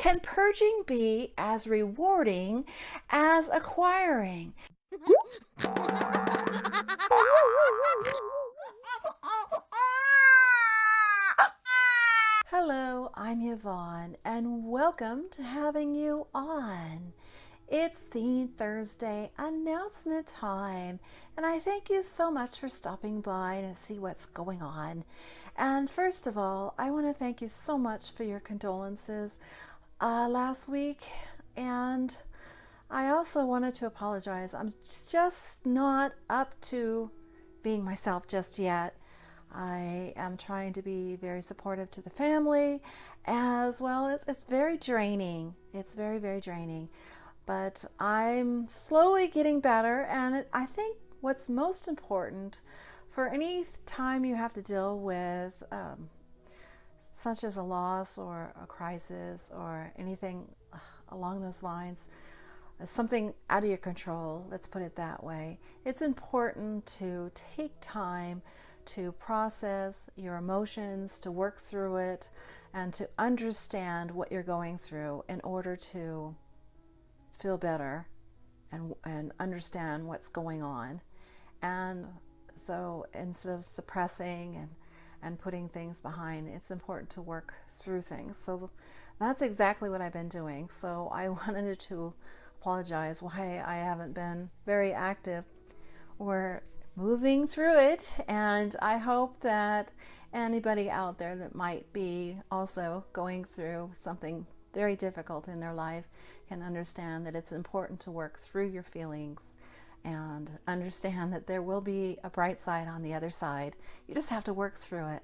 Can purging be as rewarding as acquiring? Hello, I'm Yvonne, and welcome to Having You On. It's the Thursday announcement time, and I thank you so much for stopping by to see what's going on. And first of all, I want to thank you so much for your condolences last week, and I also wanted to apologize. I'm just not up to being myself just yet. I am trying to be very supportive to the family as well as it's very draining. It's very, very draining. But I'm slowly getting better, and I think what's most important for any time you have to deal with such as a loss or a crisis or anything along those lines, something out of your control, let's put it that way, it's important to take time to process your emotions, to work through it, and to understand what you're going through in order to feel better and understand what's going on. And so instead of suppressing and putting things behind, it's important to work through things. So that's exactly what I've been doing. So I wanted to apologize why I haven't been very active. We're moving through it, and I hope that anybody out there that might be also going through something very difficult in their life can understand that it's important to work through your feelings and understand that there will be a bright side on the other side. You just have to work through it,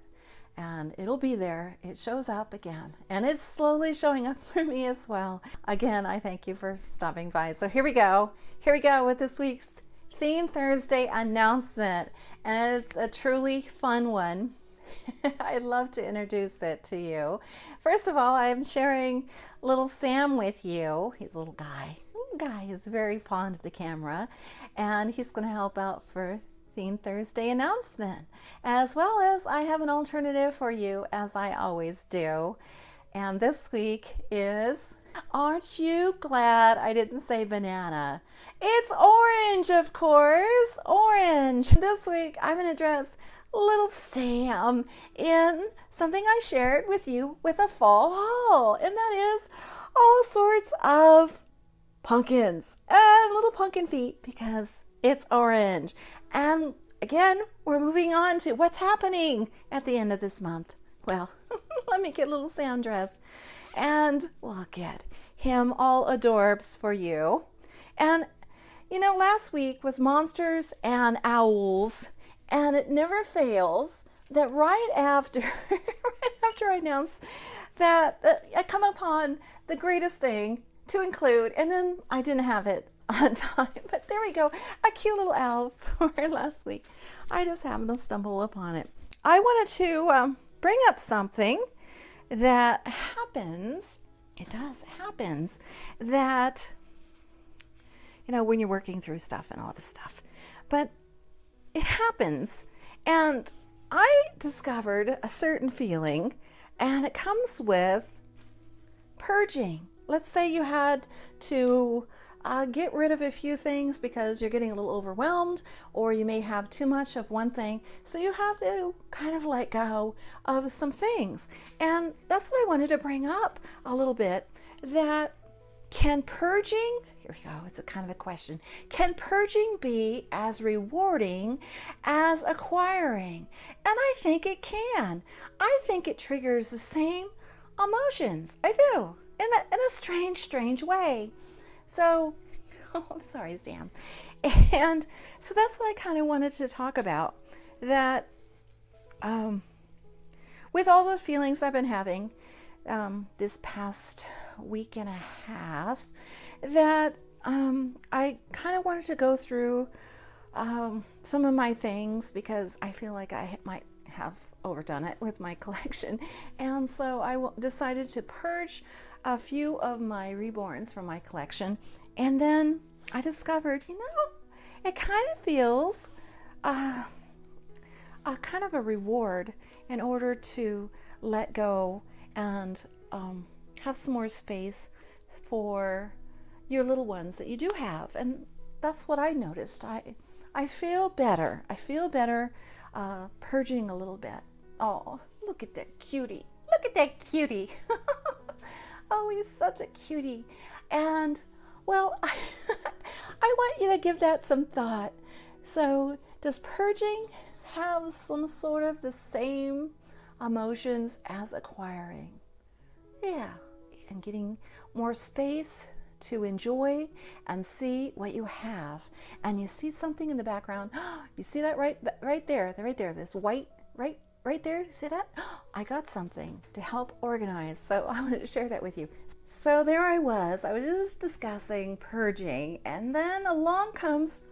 and it'll be there. It shows up again, and it's slowly showing up for me as well. Again, I thank you for stopping by. So here we go with this week's Theme Thursday announcement, and it's a truly fun one. I'd love to introduce it to you. First of all, I'm sharing little Sam with you. He's a little guy. He's very fond of the camera, and he's going to help out for Theme Thursday announcement, as well as I have an alternative for you, as I always do. And this week is, aren't you glad I didn't say banana? It's orange, of course, orange. This week I'm going to dress little Sam in something I shared with you with a fall haul, and that is all sorts of pumpkins and little pumpkin feet because it's orange. And again, we're moving on to what's happening at the end of this month. Well, let me get little Sam dressed, and we'll get him all adorbs for you. And you know, last week was monsters and owls, and it never fails that right after I announce that I come upon the greatest thing to include, and then I didn't have it on time, but there we go, a cute little owl for last week. I just happened to stumble upon it. I wanted to bring up something that happens. It happens that, you know, when you're working through stuff and all this stuff, but it happens, and I discovered a certain feeling, and it comes with purging. Let's say you had to get rid of a few things because you're getting a little overwhelmed, or you may have too much of one thing, so you have to kind of let go of some things. And that's what I wanted to bring up a little bit, that can purging, here we go, it's a kind of a question, can purging be as rewarding as acquiring? And I think it can. I think it triggers the same emotions. I do, in a strange way. So, oh, I'm sorry, Sam. And so that's what I kind of wanted to talk about, that with all the feelings I've been having this past week and a half, that I kind of wanted to go through some of my things because I feel like I might have overdone it with my collection. And so I decided to purge a few of my Reborns from my collection. And then I discovered, you know, it kind of feels a kind of a reward in order to let go and have some more space for your little ones that you do have. And that's what I noticed. I feel better. I feel better purging a little bit. Oh, look at that cutie. Look at that cutie. Oh, he's such a cutie. And, well, I want you to give that some thought. So, does purging have some sort of the same emotions as acquiring? Yeah, and getting more space to enjoy and see what you have. And you see something in the background. You see that right there, this white, right there, see that? I got something to help organize, so I wanted to share that with you. So there I was just discussing purging, and then along comes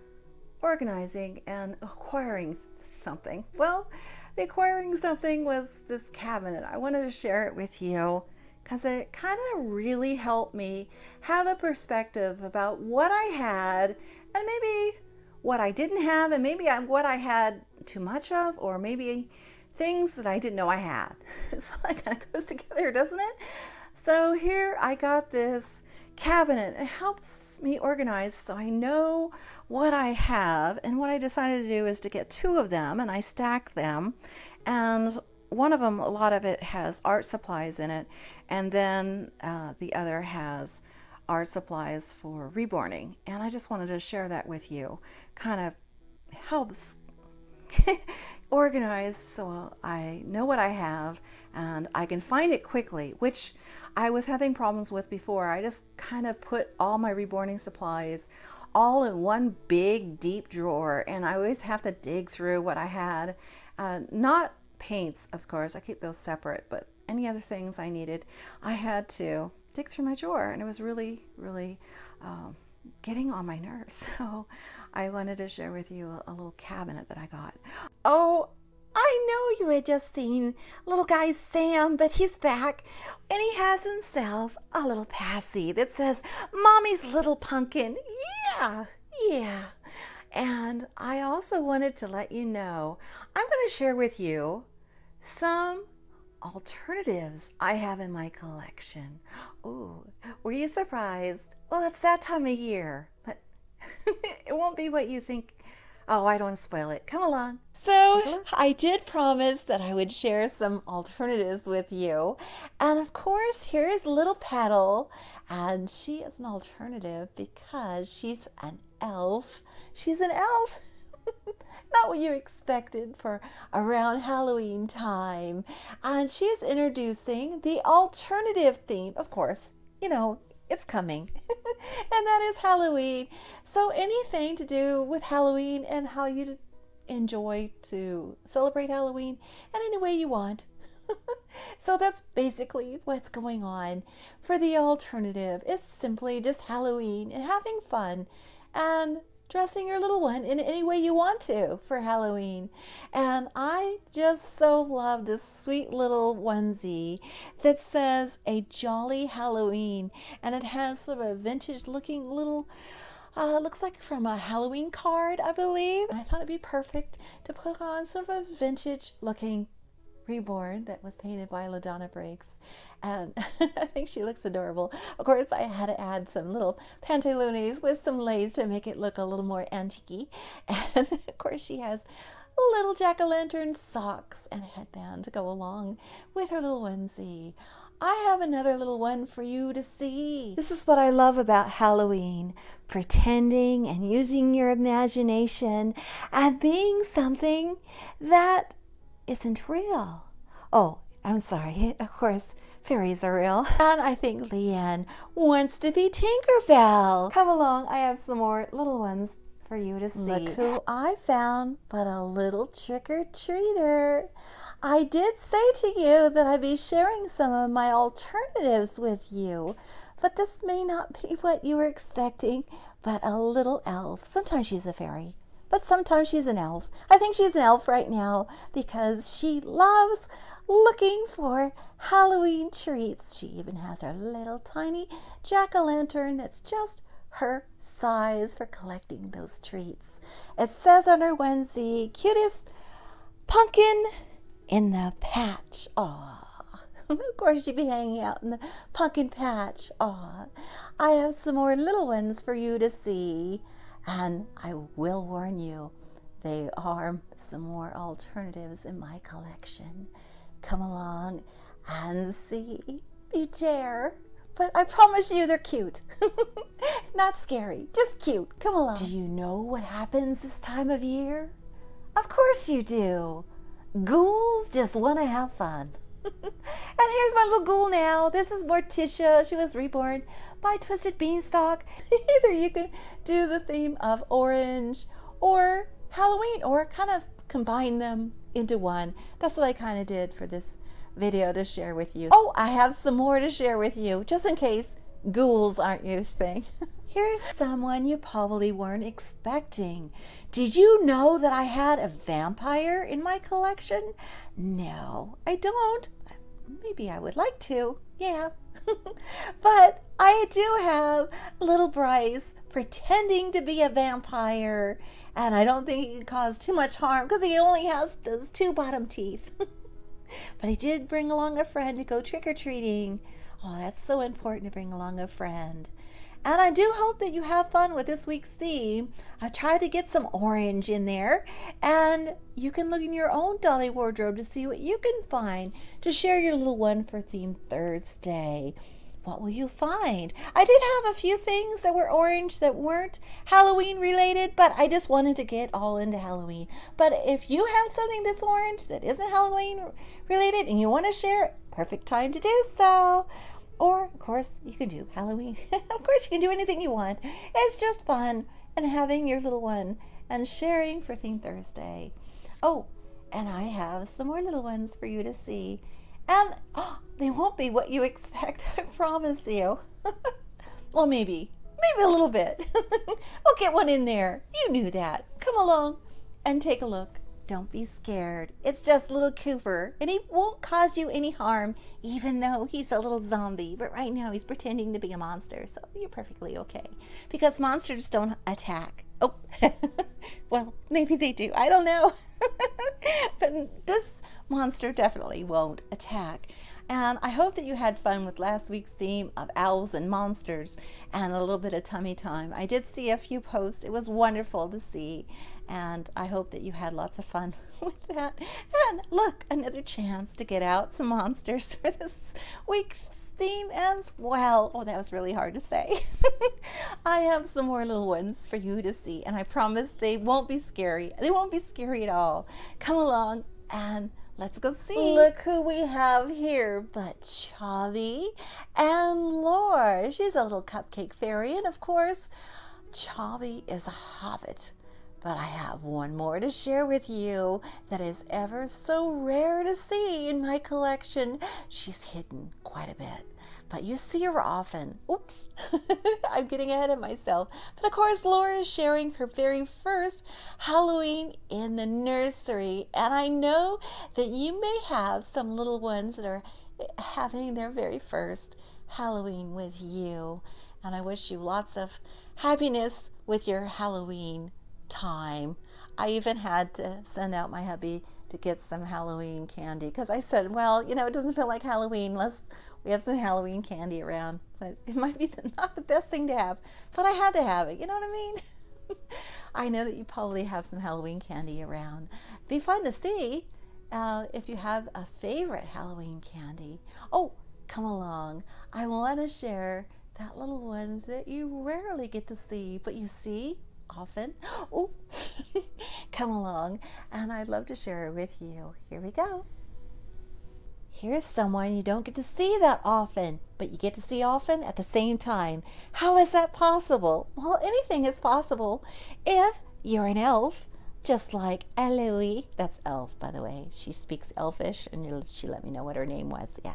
organizing and acquiring something. Well, the acquiring something was this cabinet. I wanted to share it with you because it kind of really helped me have a perspective about what I had and maybe what I didn't have, and maybe what I had too much of, or maybe things that I didn't know I had. So that kind of goes together, doesn't it? So here I got this cabinet. It helps me organize so I know what I have. And what I decided to do is to get two of them, and I stack them. And one of them, a lot of it has art supplies in it, and then the other has art supplies for reborning. And I just wanted to share that with you. Kind of helps organize so I know what I have and I can find it quickly, which I was having problems with before. I just kind of put all my reborning supplies all in one big deep drawer, and I always have to dig through what I had. Not paints, of course, I keep those separate, but any other things I needed, I had to dig through my drawer, and it was really getting on my nerves. So I wanted to share with you a little cabinet that I got. Oh, I know you had just seen little guy Sam, but he's back, and he has himself a little passy that says, Mommy's Little Pumpkin. Yeah. And I also wanted to let you know, I'm going to share with you some alternatives I have in my collection. Ooh, were you surprised? Well, it's that time of year, but it won't be what you think. Oh, I don't want to spoil it. Come along. So I did promise that I would share some alternatives with you. And of course, here's little Petal. And she is an alternative because she's an elf. She's an elf. Not what you expected for around Halloween time. And she's introducing the alternative theme. Of course, you know, it's coming. And that is Halloween. So anything to do with Halloween and how you enjoy to celebrate Halloween in any way you want. So that's basically what's going on for the alternative. It's simply just Halloween and having fun and dressing your little one in any way you want to for Halloween. And I just so love this sweet little onesie that says a jolly Halloween, and it has sort of a vintage looking little looks like from a Halloween card, I believe. And I thought it'd be perfect to put on sort of a vintage looking Reborn that was painted by LaDonna Breaks, and I think she looks adorable. Of course, I had to add some little pantaloons with some lace to make it look a little more antique-y. And of course, she has little jack-o'-lantern socks and a headband to go along with her little onesie. I have another little one for you to see. This is what I love about Halloween: pretending and using your imagination and being something that isn't real. Oh, I'm sorry. Of course, fairies are real. And I think Leanne wants to be Tinkerbell. Come along. I have some more little ones for you to see. Look who I found, but a little trick-or-treater. I did say to you that I'd be sharing some of my alternatives with you, but this may not be what you were expecting, but a little elf. Sometimes she's a fairy, but sometimes she's an elf. I think she's an elf right now because she loves looking for Halloween treats. She even has her little tiny jack-o'-lantern that's just her size for collecting those treats. It says on her onesie, cutest pumpkin in the patch. Aww. Of course you'd be hanging out in the pumpkin patch. Aw, I have some more little ones for you to see. And I will warn you, they are some more alternatives in my collection. Come along and see if you dare. But I promise you they're cute. Not scary, just cute. Come along. Do you know what happens this time of year? Of course you do. Ghouls just want to have fun. And here's my little ghoul now. This is Morticia. She was reborn by Twisted Beanstalk. Either you can do the theme of orange or Halloween, or kind of combine them into one. That's what I kind of did for this video to share with you. Oh, I have some more to share with you, just in case ghouls aren't your thing. Here's someone you probably weren't expecting. Did you know that I had a vampire in my collection? No, I don't. Maybe I would like to, yeah. But I do have little Bryce pretending to be a vampire, and I don't think he can cause too much harm because he only has those 2 bottom teeth. But he did bring along a friend to go trick-or-treating. Oh, that's so important to bring along a friend. And I do hope that you have fun with this week's theme. I tried to get some orange in there, and you can look in your own dolly wardrobe to see what you can find to share your little one for Theme Thursday. What will you find? I did have a few things that were orange that weren't Halloween related, but I just wanted to get all into Halloween. But if you have something that's orange that isn't Halloween related and you want to share it, perfect time to do so. Or, of course, you can do Halloween. Of course, you can do anything you want. It's just fun and having your little one and sharing for Theme Thursday. Oh, and I have some more little ones for you to see. And they won't be what you expect, I promise you. Well, maybe a little bit. We'll get one in there. You knew that. Come along and take a look. Don't be scared. It's just little Cooper, and he won't cause you any harm, even though he's a little zombie. But right now he's pretending to be a monster, so you're perfectly okay. Because monsters don't attack. Oh, well, maybe they do. I don't know. But this monster definitely won't attack. And I hope that you had fun with last week's theme of owls and monsters and a little bit of tummy time. I did see a few posts. It was wonderful to see. And I hope that you had lots of fun with that. And look, another chance to get out some monsters for this week's theme as well. Oh, that was really hard to say. I have some more little ones for you to see. And I promise they won't be scary. They won't be scary at all. Come along and let's go see. Look who we have here but Chavi and Lore. She's a little cupcake fairy, and of course, Chavi is a hobbit. But I have one more to share with you that is ever so rare to see in my collection. She's hidden quite a bit, but you see her often. Oops, I'm getting ahead of myself. But of course, Laura is sharing her very first Halloween in the nursery. And I know that you may have some little ones that are having their very first Halloween with you. And I wish you lots of happiness with your Halloween time. I even had to send out my hubby to get some Halloween candy because I said, well, it doesn't feel like Halloween unless we have some Halloween candy around. But it might be not the best thing to have, but I had to have it. You know what I mean? I know that you probably have some Halloween candy around. It'd be fun to see if you have a favorite Halloween candy. Oh, come along. I want to share that little one that you rarely get to see, but you see often. Oh, come along, and I'd love to share it with you. Here we go. Here's someone you don't get to see that often, but you get to see often at the same time. How is that possible? Well, anything is possible if you're an elf, just like Eloise. That's Elf, by the way. She speaks Elfish, and she let me know what her name was. Yeah,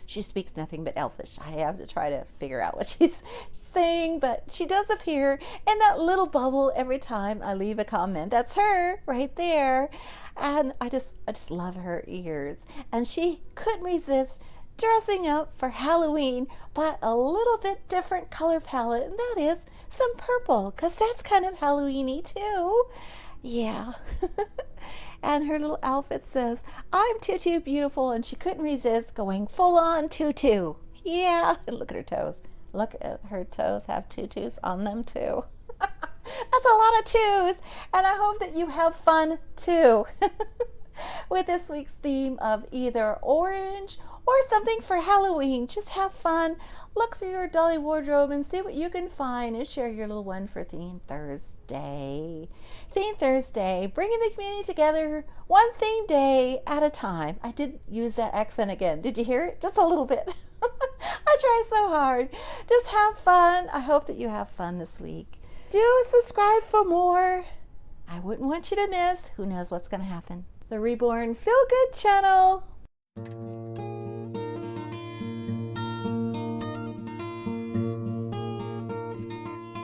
she speaks nothing but Elfish. I have to try to figure out what she's saying, but she does appear in that little bubble every time I leave a comment. That's her right there. And I just love her ears. And she couldn't resist dressing up for Halloween, but a little bit different color palette, and that is some purple, because that's kind of Halloween-y too. Yeah. And her little outfit says, I'm Tutu Beautiful, and she couldn't resist going full on tutu. Yeah. And look at her toes. Look at her toes have tutus on them too. That's a lot of twos. And I hope that you have fun too with this week's theme of either orange or something for Halloween. Just have fun. Look through your dolly wardrobe and see what you can find and share your little one for Theme Thursday. Theme Thursday, bringing the community together one theme day at a time. I did use that accent again. Did you hear it? Just a little bit. I try so hard. Just have fun. I hope that you have fun this week. Do subscribe for more. I wouldn't want you to miss. Who knows what's going to happen? The Reborn Feel Good channel.